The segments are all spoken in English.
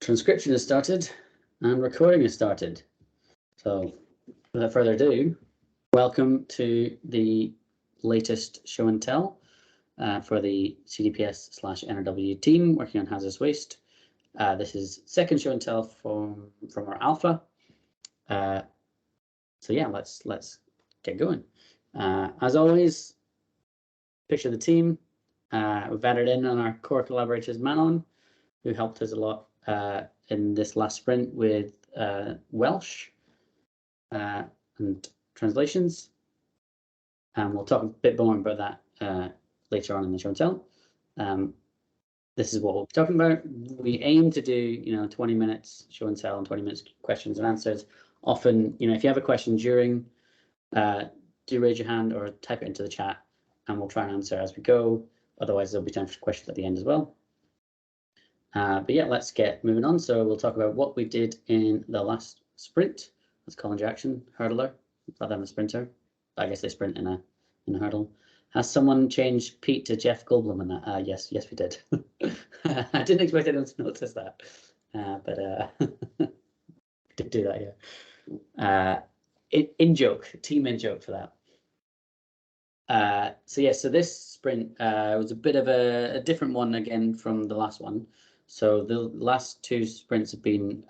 transcription has started and recording has started. So without further ado, welcome to the latest show and tell for the CDPS/NRW team working on hazardous waste. This is second show and tell from our alpha. So yeah, let's get going. As always, picture the team. We've added in on our core collaborators, Manon, who helped us a lot in this last sprint with Welsh and translations. And we'll talk a bit more about that later on in the show and tell. This is what we'll be talking about. We aim to do, 20 minutes show and tell and 20 minutes questions and answers. Often, if you have a question during, do raise your hand or type it into the chat, and we'll try and answer as we go. Otherwise, there'll be time for questions at the end as well. But yeah, let's get moving on. So we'll talk about what we did in the last sprint. That's Colin Jackson, hurdler, rather than a sprinter. I guess they sprint in a hurdle. Has someone changed Pete to Jeff Goldblum in that? Yes, we did. I didn't expect anyone to notice that, but we did do that, yeah. In joke, team in joke for that. So this sprint was a bit of a different one again from the last one. So the last two sprints have been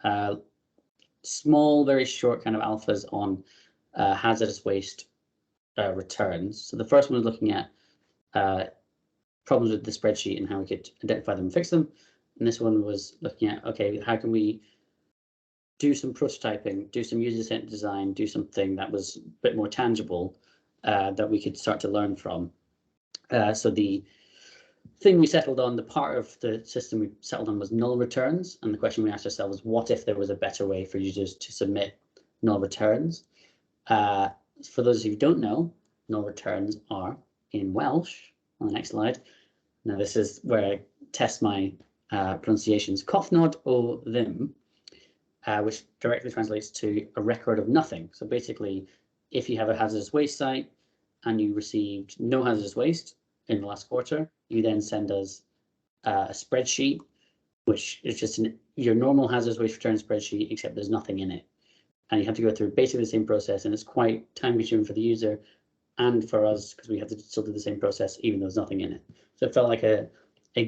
small, very short kind of alphas on hazardous waste returns. So the first one was looking at problems with the spreadsheet and how we could identify them and fix them. And this one was looking at, okay, how can we do some prototyping, do some user-centered design, do something that was a bit more tangible that we could start to learn from. So the thing we settled on, the part of the system we settled on was null returns. And the question we asked ourselves was, what if there was a better way for users to submit null returns? For those of you who don't know, null returns are in Welsh. On the next slide. Now this is where I test my pronunciations. Cofnod o ddim, which directly translates to a record of nothing. So basically, if you have a hazardous waste site and you received no hazardous waste in the last quarter, you then send us a spreadsheet, which is just your normal hazardous waste return spreadsheet, except there's nothing in it. And you have to go through basically the same process, and it's quite time consuming for the user and for us because we have to still do the same process even though there's nothing in it. So it felt like a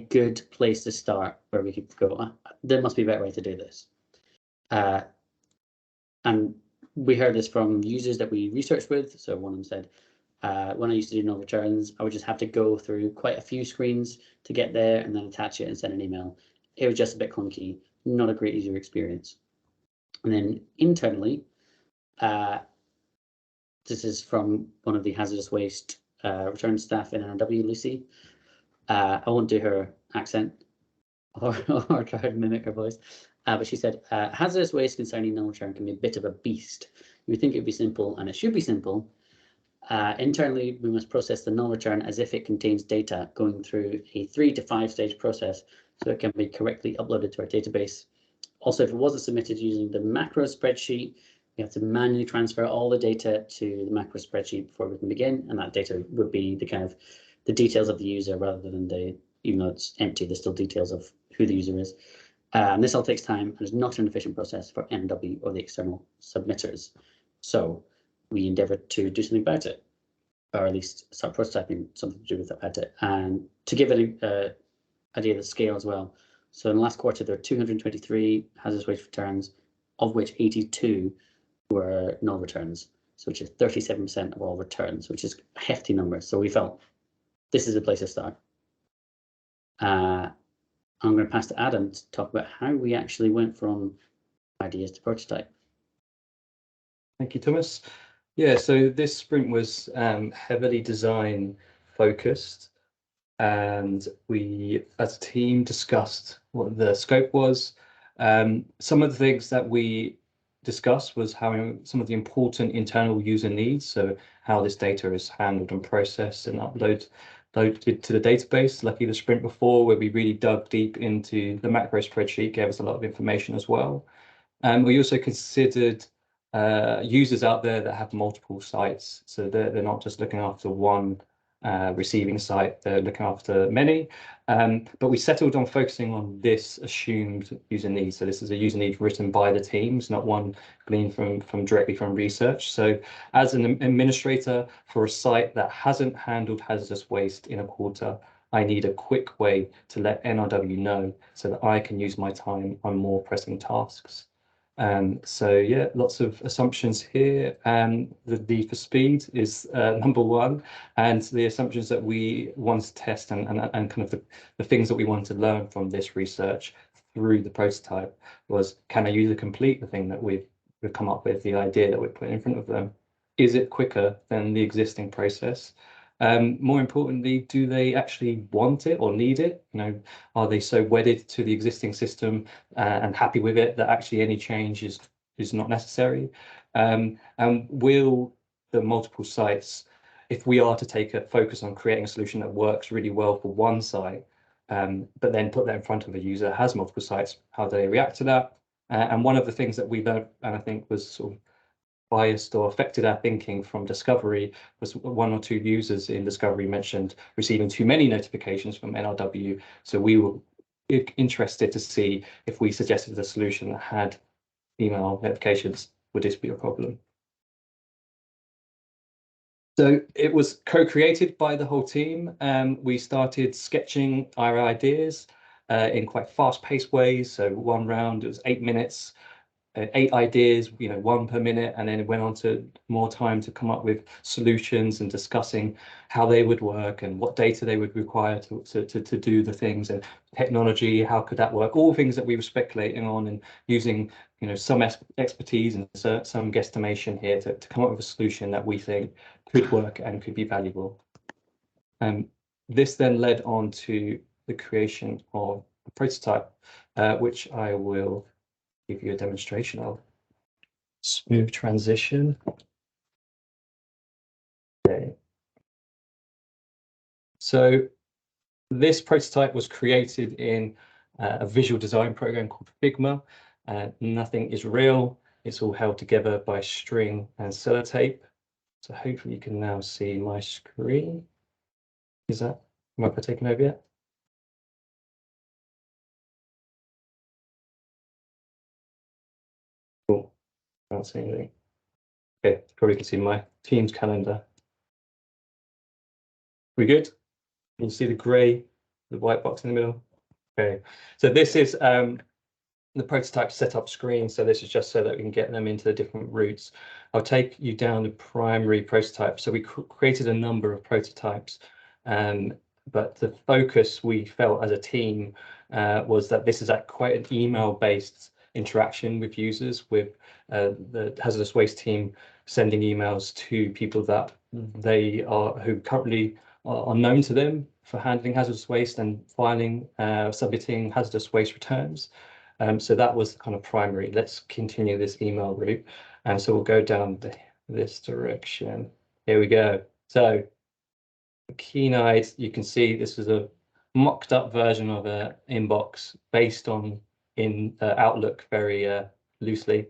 good place to start where we could go, there must be a better way to do this. And we heard this from users that we researched with. So one of them said, when I used to do null returns, I would just have to go through quite a few screens to get there and then attach it and send an email. It was just a bit clunky, not a great user experience. And then internally, this is from one of the hazardous waste return staff in NRW, Lucy. I won't do her accent or try to mimic her voice, but she said, hazardous waste concerning null return can be a bit of a beast. You would think it would be simple, and it should be simple. Internally, we must process the null return as if it contains data going through a 3 to 5 stage process so it can be correctly uploaded to our database. Also, if it wasn't submitted using the macro spreadsheet, we have to manually transfer all the data to the macro spreadsheet before we can begin, and that data would be the details of the user rather than even though it's empty, there's still details of who the user is. And this all takes time and is not an efficient process for NW or the external submitters. So we endeavoured to do something about it, or at least start prototyping something to do with about it. And to give an idea of the scale as well. So in the last quarter, there were 223 hazardous waste returns, of which 82 were null returns, so which is 37% of all returns, which is a hefty number. So we felt this is a place to start. I'm going to pass to Adam to talk about how we actually went from ideas to prototype. Thank you, Thomas. Yeah, so this sprint was heavily design focused, and we as a team discussed what the scope was. Some of the things that we discussed was how some of the important internal user needs, so how this data is handled and processed and loaded to the database. Lucky the sprint before, where we really dug deep into the macro spreadsheet, gave us a lot of information as well. And we also considered users out there that have multiple sites, so they're not just looking after one receiving site, they're looking after many. But we settled on focusing on this assumed user need. So this is a user need written by the teams, not one gleaned from directly from research. So as an administrator for a site that hasn't handled hazardous waste in a quarter, I need a quick way to let NRW know so that I can use my time on more pressing tasks. So yeah, lots of assumptions here. The need for speed is number one, and the assumptions that we want to test and kind of the things that we want to learn from this research through the prototype was, can a user complete the thing that we've come up with, the idea that we're putting in front of them? Is it quicker than the existing process? More importantly, do they actually want it or need it? You know, are they so wedded to the existing system and happy with it that actually any change is not necessary? And will the multiple sites, if we are to take a focus on creating a solution that works really well for one site, but then put that in front of a user that has multiple sites, how do they react to that? And one of the things that we learned, and I think was sort of biased or affected our thinking from discovery, was one or two users in discovery mentioned receiving too many notifications from NRW. So we were interested to see if we suggested a solution that had email notifications, would this be a problem? So it was co-created by the whole team. We started sketching our ideas in quite fast-paced ways. So one round, it was 8 minutes. 8 ideas, you know, 1 per minute, and then it went on to more time to come up with solutions and discussing how they would work and what data they would require to do the things, and technology, how could that work, all things that we were speculating on and using, you know, some expertise and some guesstimation here to come up with a solution that we think could work and could be valuable. This then led on to the creation of a prototype, which I will give you a demonstration of. Smooth transition. Okay. So this prototype was created in a visual design program called Figma. Nothing is real. It's all held together by string and sellotape. So hopefully you can now see my screen. Am I taking over yet? Cool. Can't see anything. Okay, probably can see my Teams calendar. We good? Can you see the grey, the white box in the middle? Okay, so this is the prototype setup screen. So this is just so that we can get them into the different routes. I'll take you down the primary prototype. So we created a number of prototypes, but the focus we felt as a team was that this is quite an email-based interaction with users, with the hazardous waste team sending emails to people that who currently are known to them for handling hazardous waste and filing, submitting hazardous waste returns. So that was kind of primary. Let's continue this email route. And so we'll go down this direction. Here we go. So keen-eyed, you can see this is a mocked up version of an inbox based on Outlook very loosely.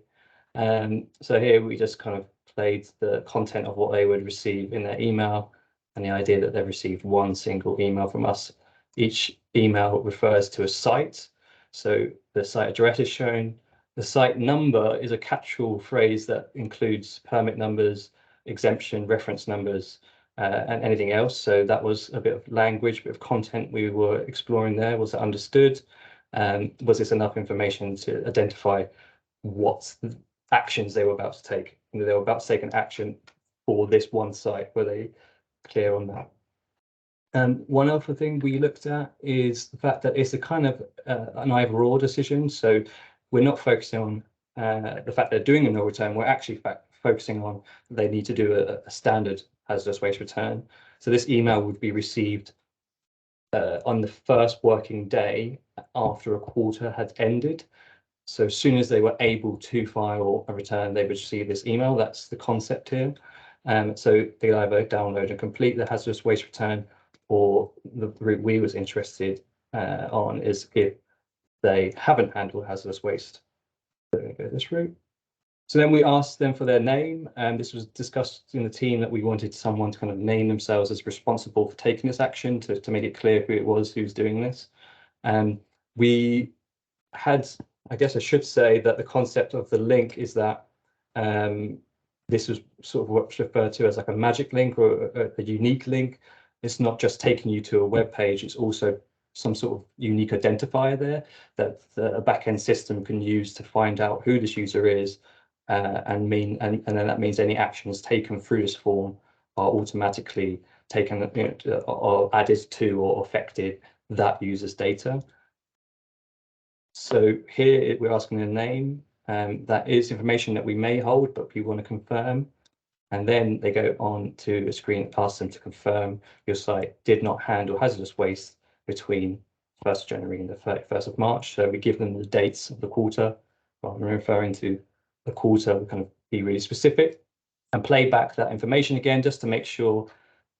So here we just kind of played the content of what they would receive in their email, and the idea that they've received one single email from us. Each email refers to a site. So the site address is shown. The site number is a catch-all phrase that includes permit numbers, exemption reference numbers, and anything else. So that was a bit of language, a bit of content we were exploring there. Was it understood? Was this enough information to identify what actions they were about to take? You know, they were about to take an action for this one site. Were they clear on that? One other thing we looked at is the fact that it's a kind of an either-or decision. So we're not focusing on the fact they're doing a no return. We're actually focusing on they need to do a standard hazardous waste return. So this email would be received on the first working day after a quarter had ended. So as soon as they were able to file a return, they would receive this email. That's the concept here. So they either download and complete the hazardous waste return, or the route we was interested on is if they haven't handled hazardous waste. So we go this route. So then we asked them for their name, and this was discussed in the team that we wanted someone to kind of name themselves as responsible for taking this action to make it clear who it was who's doing this. And we had, I guess I should say that the concept of the link is that this was sort of what's referred to as like a magic link or a unique link. It's not just taking you to a web page, it's also some sort of unique identifier there that a backend system can use to find out who this user is, and then that means any actions taken through this form are automatically taken, or added to or affected that user's data. So here we're asking a name, that is information that we may hold, but we want to confirm. And then they go on to a screen that asks them to confirm your site did not handle hazardous waste between 1st of January and the 31st of March. So we give them the dates of the quarter, rather than referring to the quarter, we kind of be really specific and play back that information again, just to make sure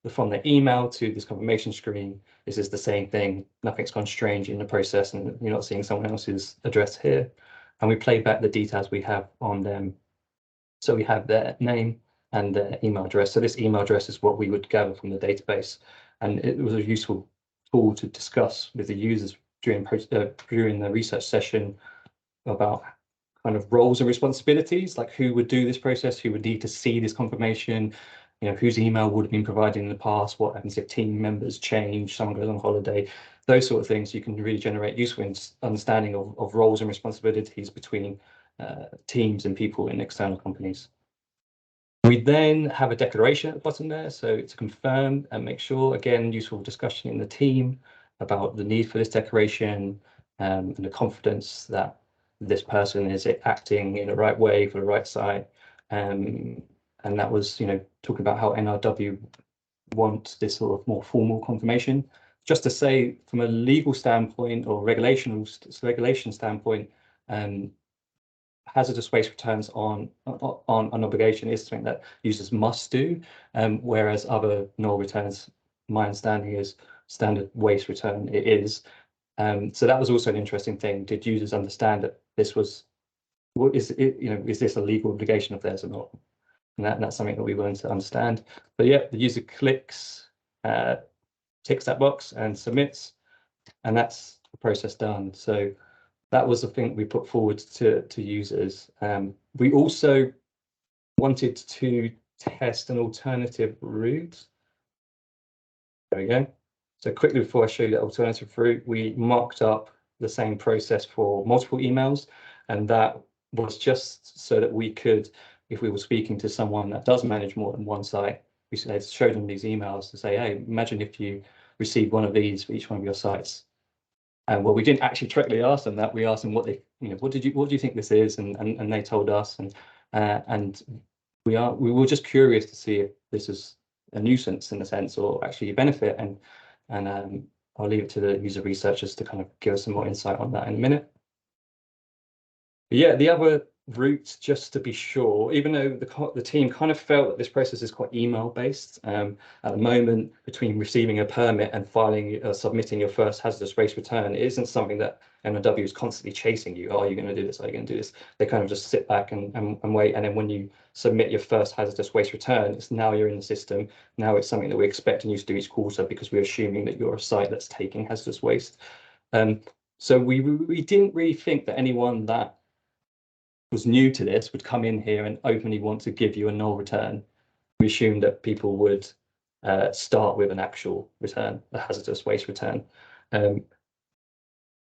that from the email to this confirmation screen, this is the same thing. Nothing's gone strange in the process and you're not seeing someone else's address here. And we play back the details we have on them. So we have their name and their email address. So this email address is what we would gather from the database. And it was a useful tool to discuss with the users during the research session about kind of roles and responsibilities, like who would do this process, who would need to see this confirmation, whose email would have been provided in the past, what happens if team members change, someone goes on holiday, those sort of things. You can really generate useful understanding of roles and responsibilities between teams and people in external companies. We then have a declaration at the bottom there, so to confirm and make sure, again, useful discussion in the team about the need for this declaration, and the confidence that this person is acting in the right way for the right site. And that was, talking about how NRW want this sort of more formal confirmation. Just to say, from a legal standpoint or regulation standpoint, hazardous waste returns on an obligation is something that users must do, whereas other null returns, my understanding is standard waste return, it is. So that was also an interesting thing. Did users understand that this was, is this a legal obligation of theirs or not? And that's something that we wanted to understand. But yeah, the user clicks, ticks that box and submits, and that's the process done. So that was the thing we put forward to users. We also wanted to test an alternative route. There we go. So quickly before I show you the alternative route, we mocked up the same process for multiple emails, and that was just so that we could, if we were speaking to someone that does manage more than one site, we showed them these emails to say, hey, imagine if you received one of these for each one of your sites. And well, we didn't actually directly ask them that. We asked them what they, what do you think this is, and they told us, and we were just curious to see if this is a nuisance in a sense or actually a benefit, and I'll leave it to the user researchers to kind of give us some more insight on that in a minute. But yeah, the other route, just to be sure, even though the team kind of felt that this process is quite email based at the moment, between receiving a permit and submitting your first hazardous waste return, it isn't something that NRW is constantly chasing you. Are you going to do this? Are you going to do this? They kind of just sit back and wait, and then when you submit your first hazardous waste return, it's now you're in the system. Now it's something that we're expecting you to do each quarter because we're assuming that you're a site that's taking hazardous waste. So we didn't really think that anyone that was new to this would come in here and openly want to give you a null return. We assumed that people would start with an actual return, a hazardous waste return.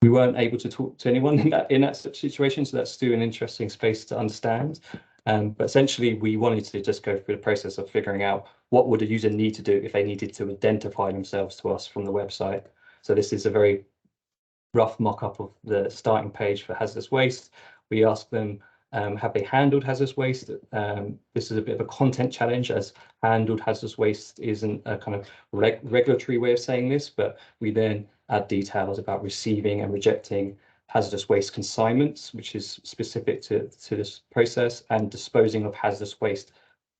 We weren't able to talk to anyone in that situation, so that's still an interesting space to understand. But essentially, we wanted to just go through the process of figuring out what would a user need to do if they needed to identify themselves to us from the website. So this is a very rough mock-up of the starting page for hazardous waste. We asked them, have they handled hazardous waste? This is a bit of a content challenge, as handled hazardous waste isn't a kind of regulatory way of saying this, but we then add details about receiving and rejecting hazardous waste consignments, which is specific to this process, and disposing of hazardous waste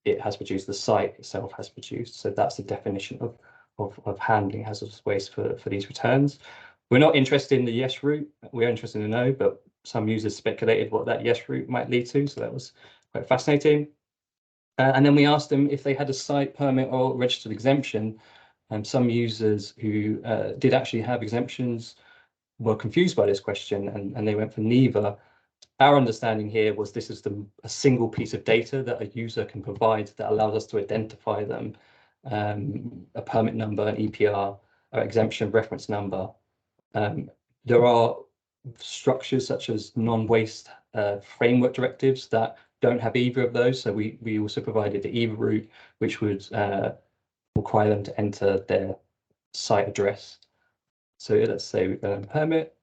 it has produced, the site itself has produced. So that's the definition of handling hazardous waste for these returns. We're not interested in the yes route, we're interested in the no, but some users speculated what that yes route might lead to, so that was quite fascinating. And then we asked them if they had a site permit or registered exemption. And some users who did actually have exemptions were confused by this question, and they went for neither. Our understanding here was this is a single piece of data that a user can provide that allows us to identify them, a permit number, an EPR, or exemption reference number. There are structures such as non-waste framework directives that don't have either of those. So we also provided the EVA route, which would require them to enter their site address. So let's say we go in permit.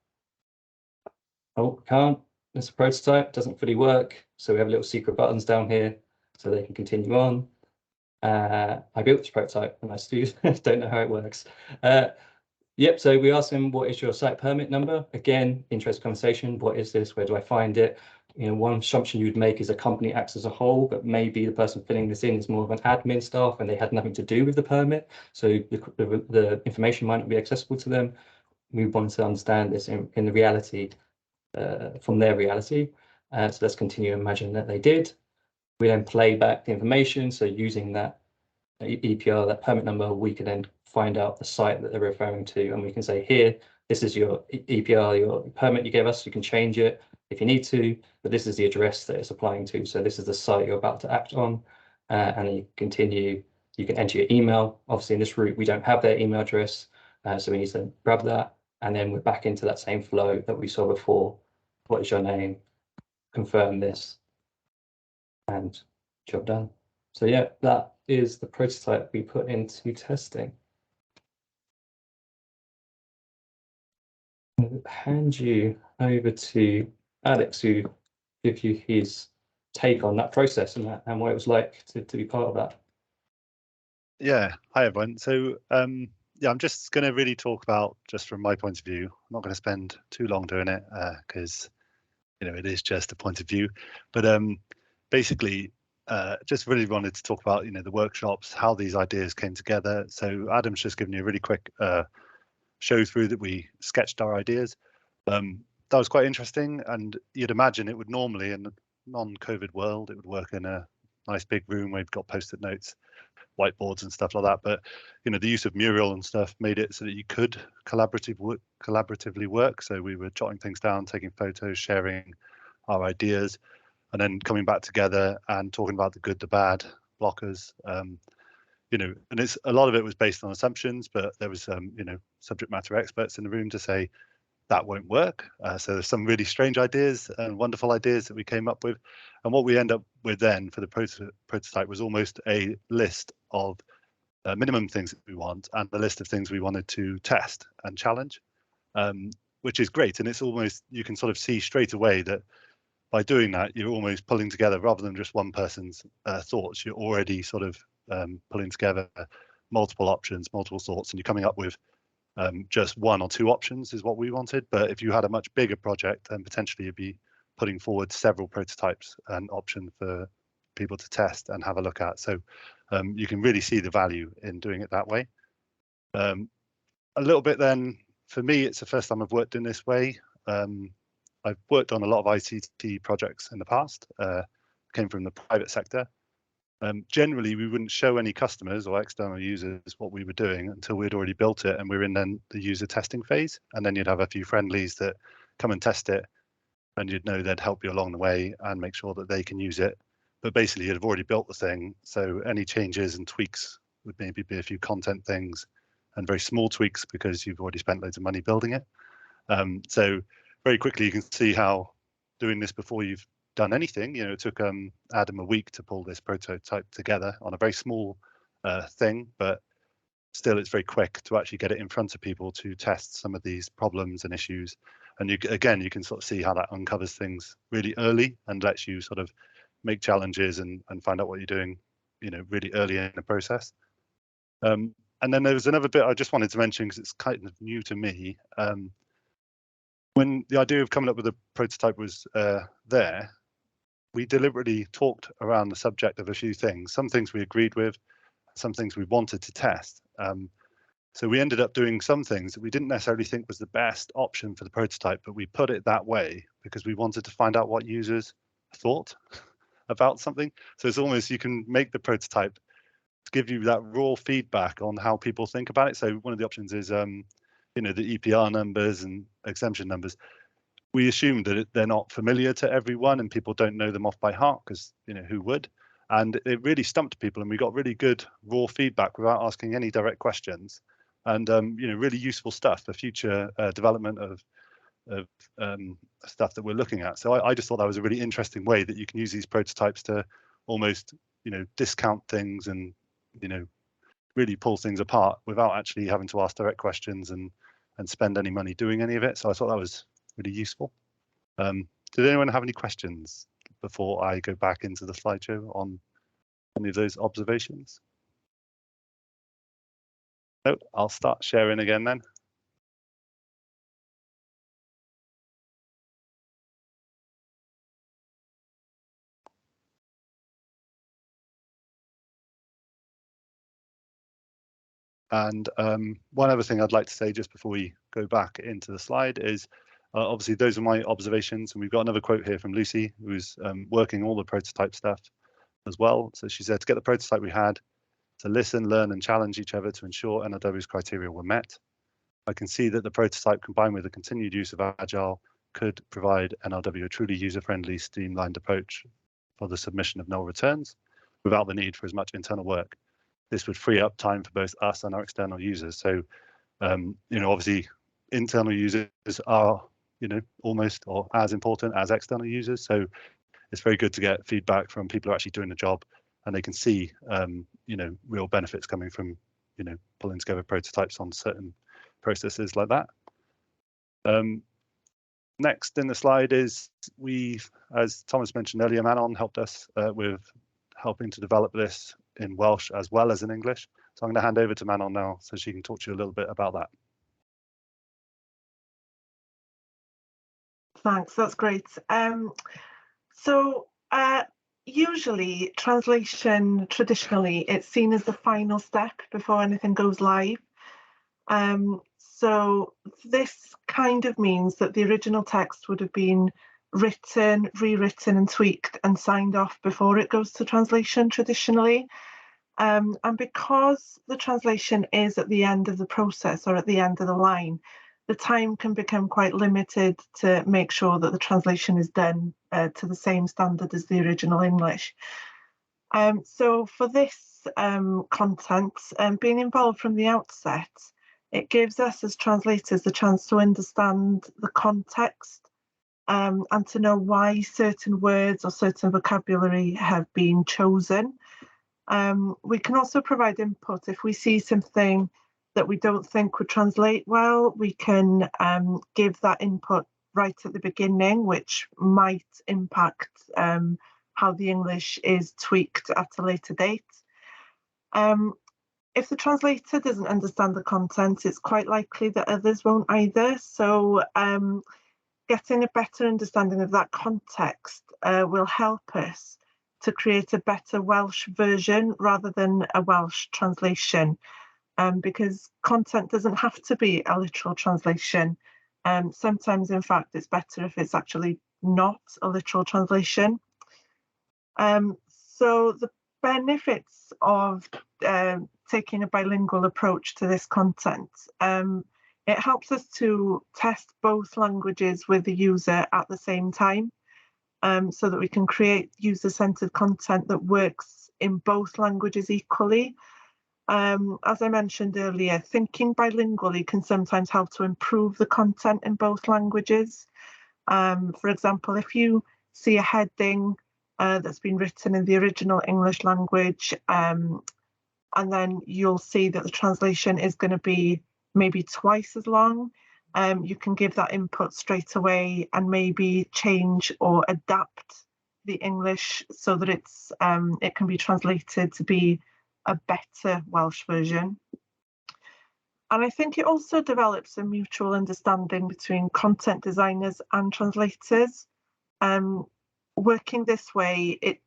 Oh, can't. It's a prototype, doesn't fully work. So we have little secret buttons down here so they can continue on. I built this prototype and I still don't know how it works. Yep, so we asked them, what is your site permit number? Again, interesting conversation. What is this? Where do I find it? You know, one assumption you'd make is a company acts as a whole, but maybe the person filling this in is more of an admin staff and they had nothing to do with the permit. So the information might not be accessible to them. We want to understand this in the reality, from their reality. So let's continue to imagine that they did. We then play back the information. So using that EPR, that permit number, we can then find out the site that they're referring to, and we can say, here, this is your EPR, your permit you gave us. You can change it if you need to, but this is the address that it's applying to. So this is the site you're about to act on, and then you continue. You can enter your email. Obviously, in this route, we don't have their email address, so we need to grab that, and then we're back into that same flow that we saw before. What is your name? Confirm this, and job done. So yeah, that is the prototype we put into testing. I'll hand you over to Alex, who give you his take on that process and what it was like to be part of that. Yeah, hi everyone. So yeah, I'm just going to really talk about, just from my point of view. I'm not going to spend too long doing it because it is just a point of view. But basically, just really wanted to talk about the workshops, how these ideas came together. So Adam's just given you a really quick show through that we sketched our ideas. That was quite interesting, and you'd imagine it would normally, in a non-COVID world, it would work in a nice big room where you've got post-it notes, whiteboards and stuff like that. But the use of Mural and stuff made it so that you could collaboratively work. So we were jotting things down, taking photos, sharing our ideas, and then coming back together and talking about the good, the bad, blockers. And it's a lot of it was based on assumptions, but there was subject matter experts in the room to say that won't work. So there's some really strange ideas and wonderful ideas that we came up with. And what we end up with then for the prototype was almost a list of minimum things that we want and the list of things we wanted to test and challenge, which is great. And it's almost, you can sort of see straight away that by doing that, you're almost pulling together, rather than just one person's thoughts, you're already sort of pulling together multiple options, multiple thoughts, and you're coming up with just one or two options is what we wanted. But if you had a much bigger project, then potentially you'd be putting forward several prototypes and options for people to test and have a look at. So you can really see the value in doing it that way. A little bit then, for me, it's the first time I've worked in this way. I've worked on a lot of ICT projects in the past, came from the private sector. Generally, we wouldn't show any customers or external users what we were doing until we'd already built it and we were in then the user testing phase. And then you'd have a few friendlies that come and test it, and you'd know they'd help you along the way and make sure that they can use it. But basically, you'd have already built the thing, so any changes and tweaks would maybe be a few content things and very small tweaks because you've already spent loads of money building it. So very quickly, you can see how doing this before you've done anything, it took Adam a week to pull this prototype together on a very small thing, but still it's very quick to actually get it in front of people to test some of these problems and issues. And you can sort of see how that uncovers things really early and lets you sort of make challenges and find out what you're doing, really early in the process. And then there was another bit I just wanted to mention because it's kind of new to me. When the idea of coming up with a prototype was there, we deliberately talked around the subject of a few things. Some things we agreed with, some things we wanted to test. So we ended up doing some things that we didn't necessarily think was the best option for the prototype, but we put it that way because we wanted to find out what users thought. about something. So it's almost, you can make the prototype to give you that raw feedback on how people think about it. So one of the options is, you know, the EPR numbers and exemption numbers. We assume that they're not familiar to everyone and people don't know them off by heart, because, you know, who would? And it really stumped people, and we got really good raw feedback without asking any direct questions, and you know, really useful stuff for future development of stuff that we're looking at. So I just thought that was a really interesting way that you can use these prototypes to almost, you know, discount things and, you know, really pull things apart without actually having to ask direct questions and spend any money doing any of it. So I thought that was really useful. Did anyone have any questions before I go back into the slideshow on any of those observations? No, I'll start sharing again then. And one other thing I'd like to say just before we go back into the slide is, obviously those are my observations, and we've got another quote here from Lucy, who's working all the prototype stuff as well. So she said, to get the prototype we had to listen, learn and challenge each other to ensure NLW's criteria were met. I can see that the prototype combined with the continued use of Agile could provide NLW a truly user-friendly, streamlined approach for the submission of null returns without the need for as much internal work. This would free up time for both us and our external users. So, you know, obviously internal users are, you know, almost or as important as external users. So it's very good to get feedback from people who are actually doing the job, and they can see, you know, real benefits coming from, you know, pulling together prototypes on certain processes like that. Next in the slide is, as Thomas mentioned earlier, Manon helped us with helping to develop this in Welsh as well as in English. So I'm going to hand over to Manon now so she can talk to you a little bit about that. Thanks, that's great. Usually translation, traditionally, it's seen as the final step before anything goes live. So this kind of means that the original text would have been written, rewritten and tweaked and signed off before it goes to translation traditionally. And because the translation is at the end of the process or at the end of the line, the time can become quite limited to make sure that the translation is done to the same standard as the original English. So for this content, being involved from the outset, it gives us as translators the chance to understand the context and to know why certain words or certain vocabulary have been chosen. We can also provide input if we see something that we don't think would translate well. We can give that input right at the beginning, which might impact how the English is tweaked at a later date. If the translator doesn't understand the content, it's quite likely that others won't either. So getting a better understanding of that context will help us to create a better Welsh version rather than a Welsh translation, because content doesn't have to be a literal translation. Sometimes, in fact, it's better if it's actually not a literal translation. So the benefits of taking a bilingual approach to this content, it helps us to test both languages with the user at the same time, so that we can create user-centered content that works in both languages equally. As I mentioned earlier, thinking bilingually can sometimes help to improve the content in both languages. For example, if you see a heading that's been written in the original English language, and then you'll see that the translation is going to be maybe twice as long, you can give that input straight away and maybe change or adapt the English so that it's it can be translated to be a better Welsh version. And I think it also develops a mutual understanding between content designers and translators. Working this way, it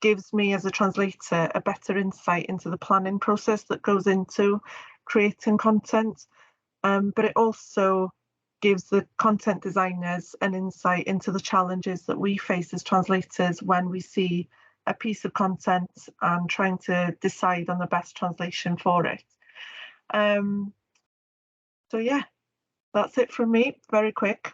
gives me as a translator a better insight into the planning process that goes into creating content, but it also gives the content designers an insight into the challenges that we face as translators when we see a piece of content and trying to decide on the best translation for it. So yeah, that's it from me, very quick.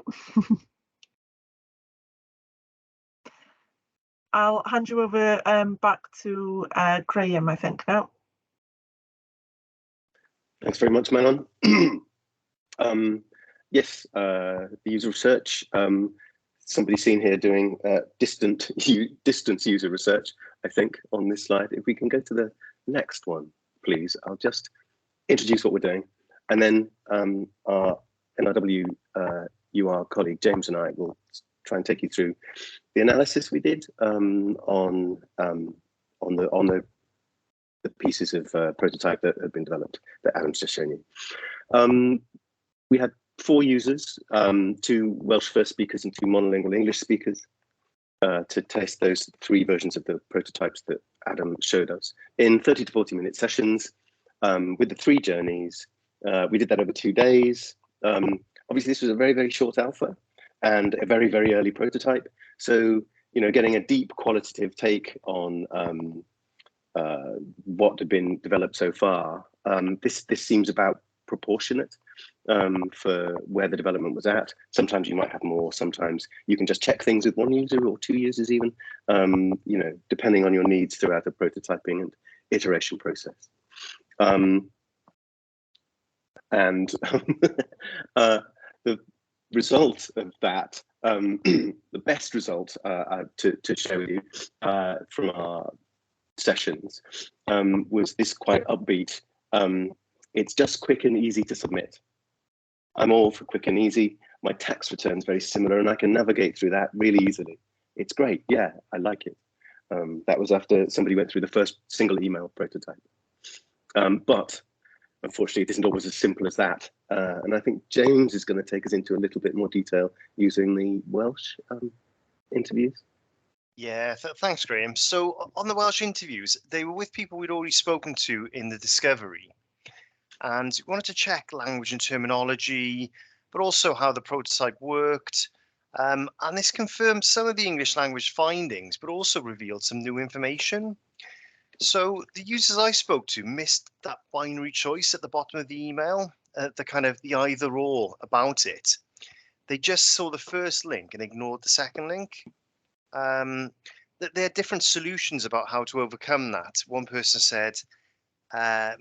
I'll hand you over back to Graham, I think, now. Thanks very much, Manon. Yes, the user research. Somebody's seen here doing distance user research, I think, on this slide. If we can go to the next one, please. I'll just introduce what we're doing. And then our NRW UR colleague, James, and I will try and take you through the analysis we did on the pieces of prototype that have been developed that Adam's just shown you. We had 4 users, 2 Welsh first speakers and 2 monolingual English speakers, to test those 3 versions of the prototypes that Adam showed us in 30 to 40 minute sessions with the 3 journeys. We did that over 2 days. Obviously, this was a very, very short alpha and a very, very early prototype. So, you know, getting a deep qualitative take on what had been developed so far, this seems about proportionate for where the development was at. Sometimes you might have more, sometimes you can just check things with 1 user or 2 users even, you know, depending on your needs throughout the prototyping and iteration process. The result of that, the best result to show you from our sessions was this quite upbeat. It's just quick and easy to submit. I'm all for quick and easy. My tax return's very similar and I can navigate through that really easily. It's great, yeah, I like it. That was after somebody went through the first single email prototype. But unfortunately, it isn't always as simple as that. And I think James is going to take us into a little bit more detail using the Welsh interviews. Yeah, thanks, Graham. So on the Welsh interviews, they were with people we'd already spoken to in the discovery. And we wanted to check language and terminology, but also how the prototype worked. And this confirmed some of the English language findings, but also revealed some new information. So the users I spoke to missed that binary choice at the bottom of the email, the either or about it. They just saw the first link and ignored the second link. There are different solutions about how to overcome that. One person said,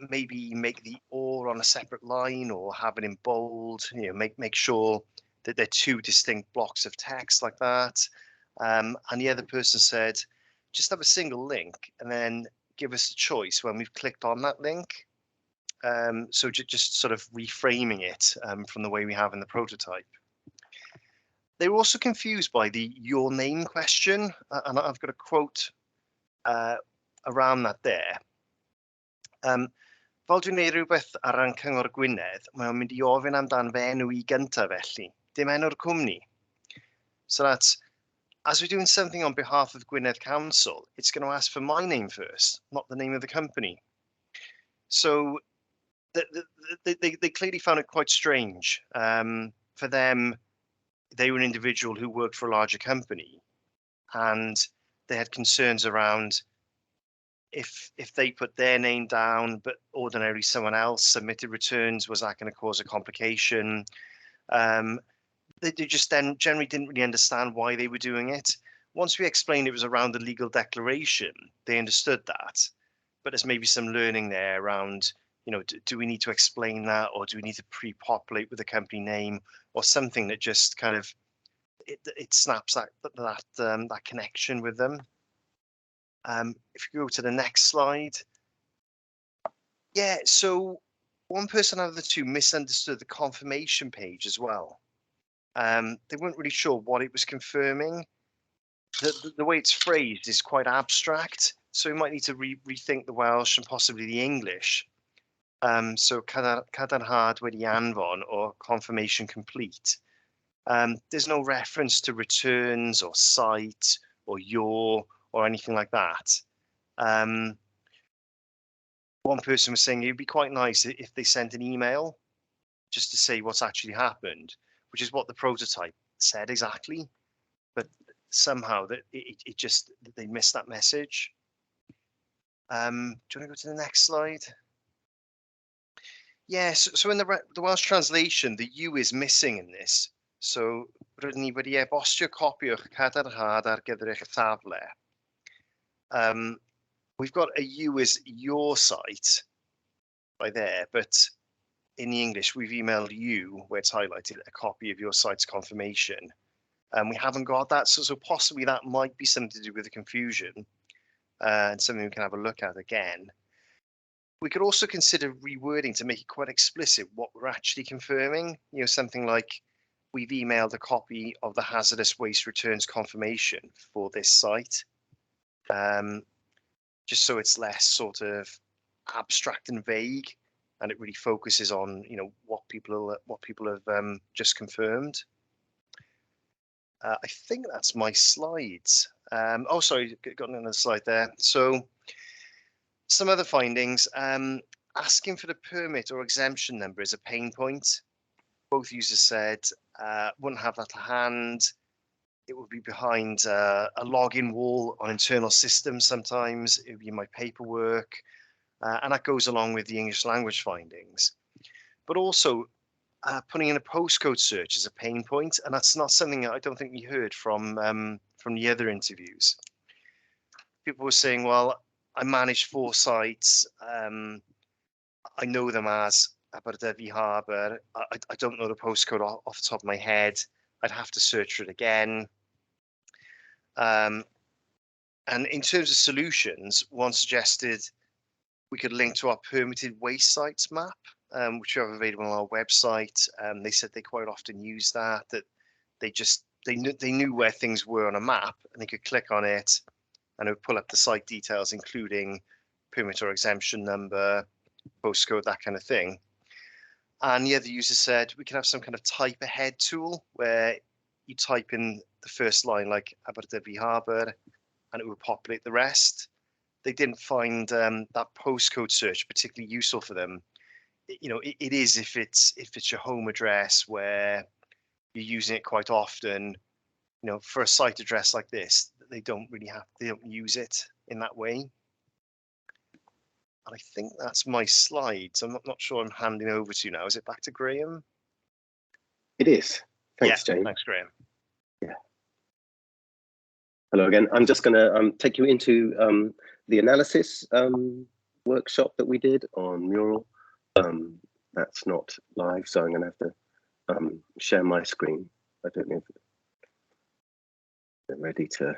maybe make the or on a separate line or have it in bold, you know, make sure that they're 2 distinct blocks of text like that. And the other person said, just have a single link and then give us a choice when we've clicked on that link. So just sort of reframing it from the way we have in the prototype. They were also confused by the your name question, and I've got a quote around that there. Fel dwi'n neud rhywbeth ar ran Cyngor Gwynedd, mae'n mynd I ofyn amdan fy enw I gyntaf felly, dim enw'r cwmni. So that's, as we're doing something on behalf of Gwynedd Council, it's going to ask for my name first, not the name of the company. So they clearly found it quite strange. For them, they were an individual who worked for a larger company, and they had concerns around if they put their name down, but ordinarily someone else submitted returns, was that going to cause a complication? They just then generally didn't really understand why they were doing it. Once we explained it was around the legal declaration, they understood that. But there's maybe some learning there around, you know, do we need to explain that, or do we need to pre-populate with a company name or something that just kind of it snaps that connection with them. If you go to the next slide. Yeah, so one person out of the 2 misunderstood the confirmation page as well. They weren't really sure what it was confirming. The way it's phrased is quite abstract, so we might need to rethink the Welsh and possibly the English. So cadarnhad wedi anfon or confirmation complete. There's no reference to returns or site or your or anything like that. One person was saying it'd be quite nice if they sent an email just to say what's actually happened, which is what the prototype said exactly. But somehow that it just, they missed that message. Do you want to go to the next slide? Yes, so in the Welsh translation, the U is missing in this. So, rydyn ni wedi e-bostio copiwch cadarnhad ar gyfer eich safle. We've got a U as your site by there, but in the English, we've emailed you, where it's highlighted, a copy of your site's confirmation. We haven't got that, so possibly that might be something to do with the confusion, and something we can have a look at again. We could also consider rewording to make it quite explicit what we're actually confirming. You know, something like, we've emailed a copy of the hazardous waste returns confirmation for this site, just so it's less sort of abstract and vague, and it really focuses on, you know, what people have just confirmed. I think that's my slides. Oh, sorry, got another slide there. So, some other findings. Asking for the permit or exemption number is a pain point. Both users said wouldn't have that to hand. It would be behind a login wall on internal systems sometimes. It would be in my paperwork. And that goes along with the English language findings. But also, putting in a postcode search is a pain point, and that's not something I don't think we heard from the other interviews. People were saying, well, I manage 4 sites. I know them as Aberdyfi Harbour. I don't know the postcode off the top of my head. I'd have to search for it again. And in terms of solutions, one suggested we could link to our permitted waste sites map, which we have available on our website. They said they quite often use that they knew where things were on a map, and they could click on it and it would pull up the site details, including permit or exemption number, postcode, that kind of thing. And the other user said we could have some kind of type ahead tool where you type in the first line, like Aberdyfi Harbour, and it would populate the rest. They didn't find that postcode search particularly useful for them. You know, it is if it's your home address where you're using it quite often. You know, for a site address like this, they don't use it in that way. And I think that's my slides. I'm not sure I'm handing over to you now. Is it back to Graham? It is. Thanks, yeah, Jane. Thanks, Graham. Yeah. Hello again. I'm just going to take you into the analysis workshop that we did on Mural. That's not live, so I'm going to have to share my screen. I don't know if they're ready to.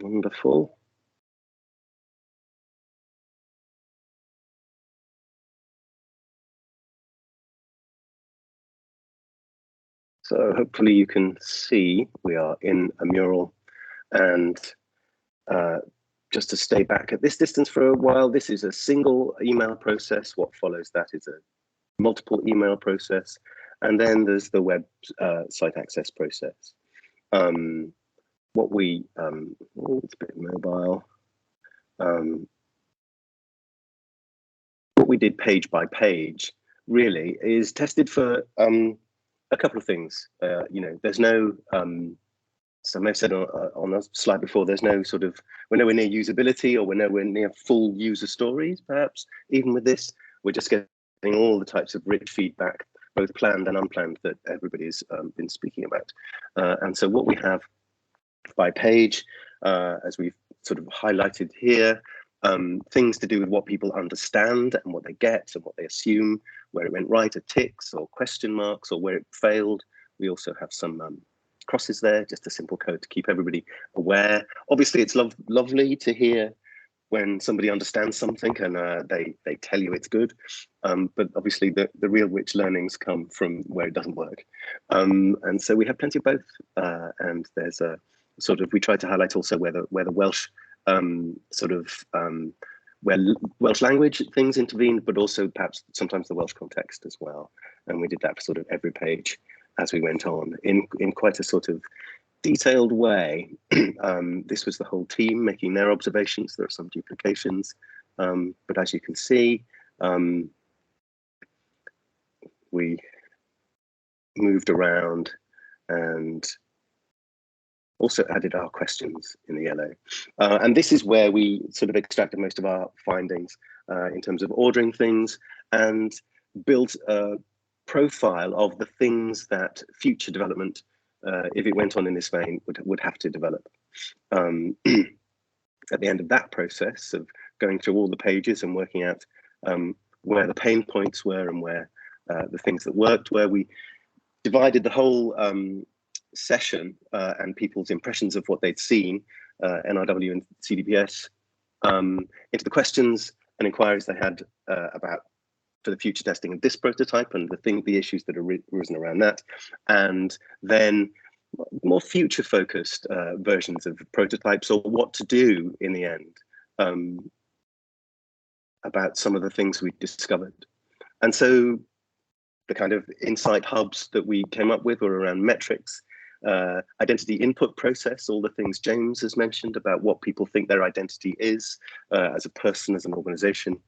Wonderful. So hopefully you can see we are in a mural, and just to stay back at this distance for a while, this is a single email process. What follows that is a multiple email process, and then there's the web site access process. What we, it's a bit mobile. What we did page by page really is tested for a couple of things. You know, there's no, so I may have said on a slide before, there's no sort of, we're nowhere near usability, or we're nowhere near full user stories, perhaps. Even with this, we're just getting all the types of rich feedback, both planned and unplanned, that everybody's been speaking about. And so what we have by page, as we've sort of highlighted here, things to do with what people understand and what they get and what they assume, where it went right are ticks or question marks, or where it failed. We also have some crosses there, just a simple code to keep everybody aware. Obviously, it's lovely to hear when somebody understands something and they tell you it's good, but obviously the real rich learnings come from where it doesn't work. And so we have plenty of both, and there's a sort of, we try to highlight also where the Welsh where Welsh language things intervened, but also perhaps sometimes the Welsh context as well. And we did that for sort of every page as we went on in quite a sort of detailed way. This was the whole team making their observations. There are some duplications, but as you can see, we moved around and also added our questions in the yellow. And this is where we sort of extracted most of our findings in terms of ordering things, and built a profile of the things that future development, if it went on in this vein, would have to develop. At the end of that process of going through all the pages and working out where the pain points were and where the things that worked, where we divided the whole session and people's impressions of what they'd seen, NRW and CDPS, into the questions and inquiries they had about for the future testing of this prototype and the issues that are arisen around that, and then more future focused versions of prototypes, or what to do in the end about some of the things we discovered. And so the kind of insight hubs that we came up with were around metrics, identity input process, all the things James has mentioned about what people think their identity is as a person, as an organization,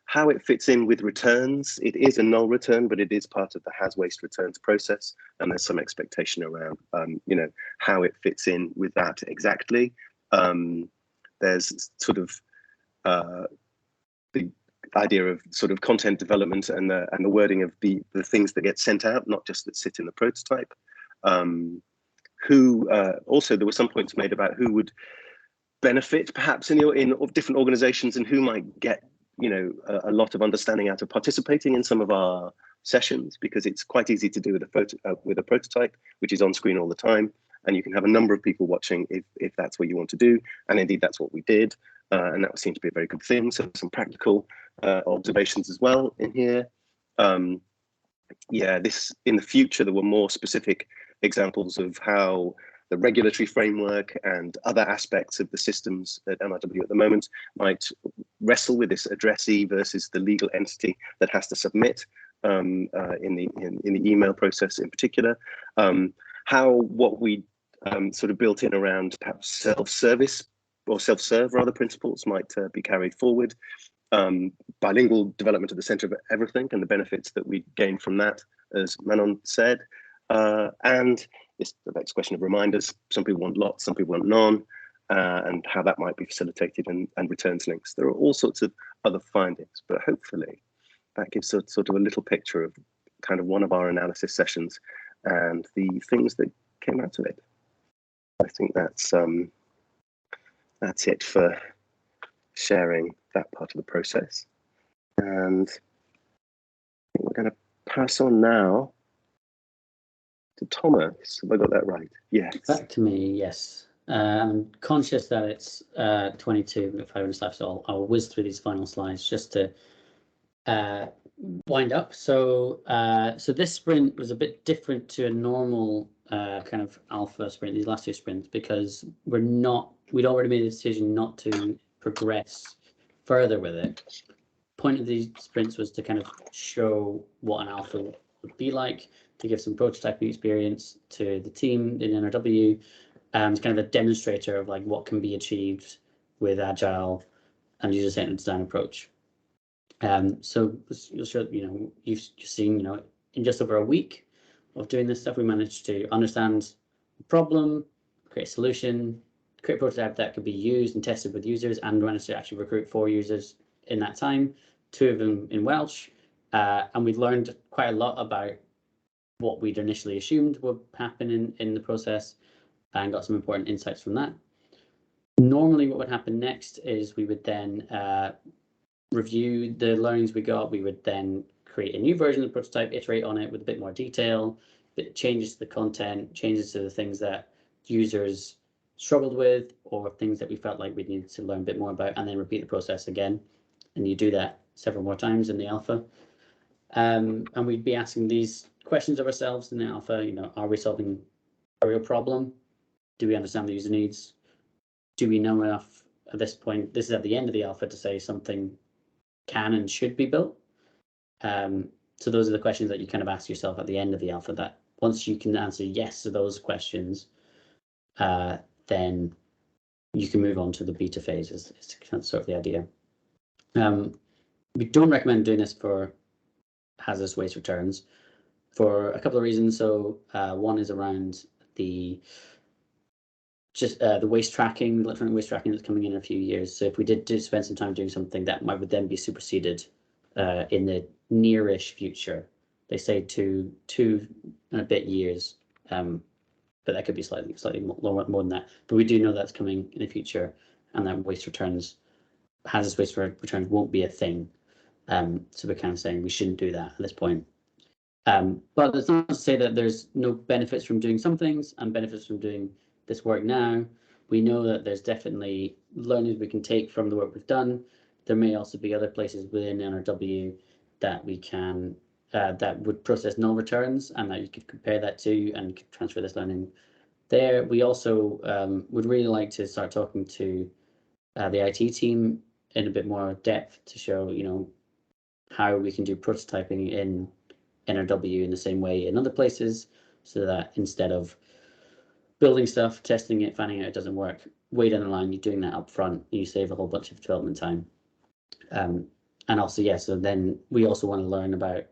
how it fits in with returns. It is a null return, but it is part of the has waste returns process, and there's some expectation around you know, how it fits in with that exactly. There's sort of the idea of sort of content development and the wording of the things that get sent out, not just that sit in the prototype. Also there were some points made about who would benefit perhaps in different organizations, and who might get, you know, a lot of understanding out of participating in some of our sessions, because it's quite easy to do with a prototype, which is on screen all the time, and you can have a number of people watching if that's what you want to do, and indeed that's what we did, and that seemed to be a very good thing. So some practical observations as well in here. Yeah, this in the future there were more specific examples of how the regulatory framework and other aspects of the systems at NRW at the moment might wrestle with this addressee versus the legal entity that has to submit in the email process in particular. How what we sort of built in around perhaps self-service or self-serve rather principles might be carried forward. Bilingual development at the center of everything and the benefits that we gain from that, as Manon said. And this the next question of reminders. Some people want lots, some people want none, and how that might be facilitated, and returns links. There are all sorts of other findings, but hopefully that gives sort of a little picture of kind of one of our analysis sessions and the things that came out of it. I think that's it for sharing that part of the process. And I think we're going to pass on now to Thomas. Have I got that right? Yes. Back to me, yes. I'm conscious that it's 22, 5 minutes left, so I'll whiz through these final slides just to wind up. So this sprint was a bit different to a normal kind of alpha sprint, these last two sprints, because we'd already made the decision not to progress further with it. Point of these sprints was to kind of show what an alpha would be like, to give some prototyping experience to the team in NRW. It's kind of a demonstrator of like what can be achieved with agile and user-centered design approach. So you'll show, you know, you've seen, you know, in just over a week of doing this stuff, we managed to understand the problem, create a solution, create a prototype that could be used and tested with users, and managed to actually recruit 4 users in that time, 2 of them in Welsh. And we learned quite a lot about what we'd initially assumed would happen in the process, and got some important insights from that. Normally what would happen next is we would then review the learnings we got. We would then create a new version of the prototype, iterate on it with a bit more detail, changes to the content, changes to the things that users struggled with, or things that we felt like we needed to learn a bit more about, and then repeat the process again. And you do that several more times in the alpha. And we'd be asking these questions of ourselves in the alpha, you know, are we solving a real problem? Do we understand the user needs? Do we know enough at this point? This is at the end of the alpha to say something can and should be built. So those are the questions that you kind of ask yourself at the end of the alpha, that once you can answer yes to those questions, then you can move on to the beta phase, is kind of sort of the idea. We don't recommend doing this for hazardous waste returns. for a couple of reasons. So one is around the waste tracking, electronic waste tracking that's coming in a few years. So if we did spend some time doing something, that would then be superseded in the nearish future. They say two and a bit years, but that could be slightly more than that. But we do know that's coming in the future, and that hazardous waste returns won't be a thing. So we're kind of saying we shouldn't do that at this point. But that's not to say that there's no benefits from doing some things and benefits from doing this work now. We know that there's definitely learnings we can take from the work we've done. There may also be other places within NRW that we can that would process null returns, and that you could compare that to and could transfer this learning there. We also would really like to start talking to the IT team in a bit more depth to show, how we can do prototyping in NRW in the same way in other places, so that instead of building stuff, testing it, finding out it doesn't work, way down the line, you're doing that up front, you save a whole bunch of development time. And also, so then we also want to learn about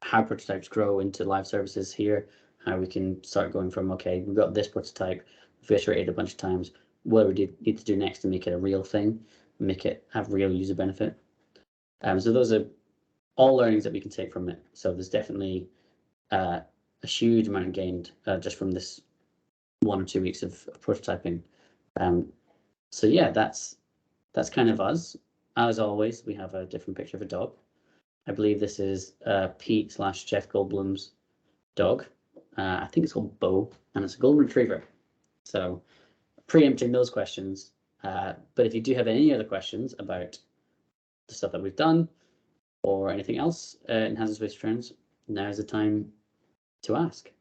how prototypes grow into live services here, how we can start going from, okay, we've got this prototype, we've iterated a bunch of times, what do we need to do next to make it a real thing, make it have real user benefit. So those are all learnings that we can take from it. So there's definitely a huge amount gained just from this 1 or 2 weeks of prototyping. So yeah, that's kind of us. As always, we have a different picture of a dog. I believe this is Pete/Jeff Goldblum's dog. I think it's called Bo, and it's a golden retriever. So preempting those questions. But if you do have any other questions about the stuff that we've done or anything else in hazardous waste returns, now's the time to ask.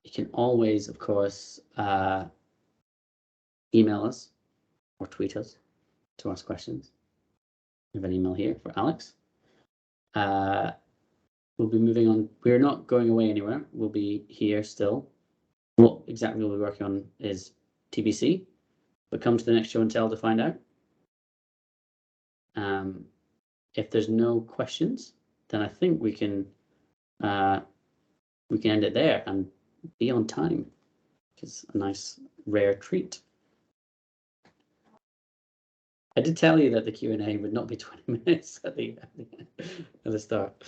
You can always, of course, email us or tweet us to ask questions. We have an email here for Alex. We'll be moving on. We're not going away anywhere. We'll be here still. What exactly we'll be working on is TBC, but come to the next show and tell to find out. If there's no questions, then I think we can end it there and be on time, which is a nice rare treat. I did tell you that the Q&A would not be 20 minutes at the start.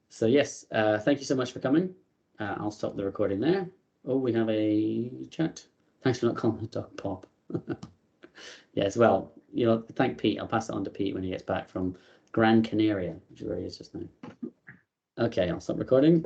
So yes, thank you so much for coming. I'll stop the recording there. Oh, we have a chat. Thanks for not calling the dog Pop. Yes, well, thank Pete. I'll pass it on to Pete when he gets back from Gran Canaria, which is where he is just now. Okay, I'll stop recording.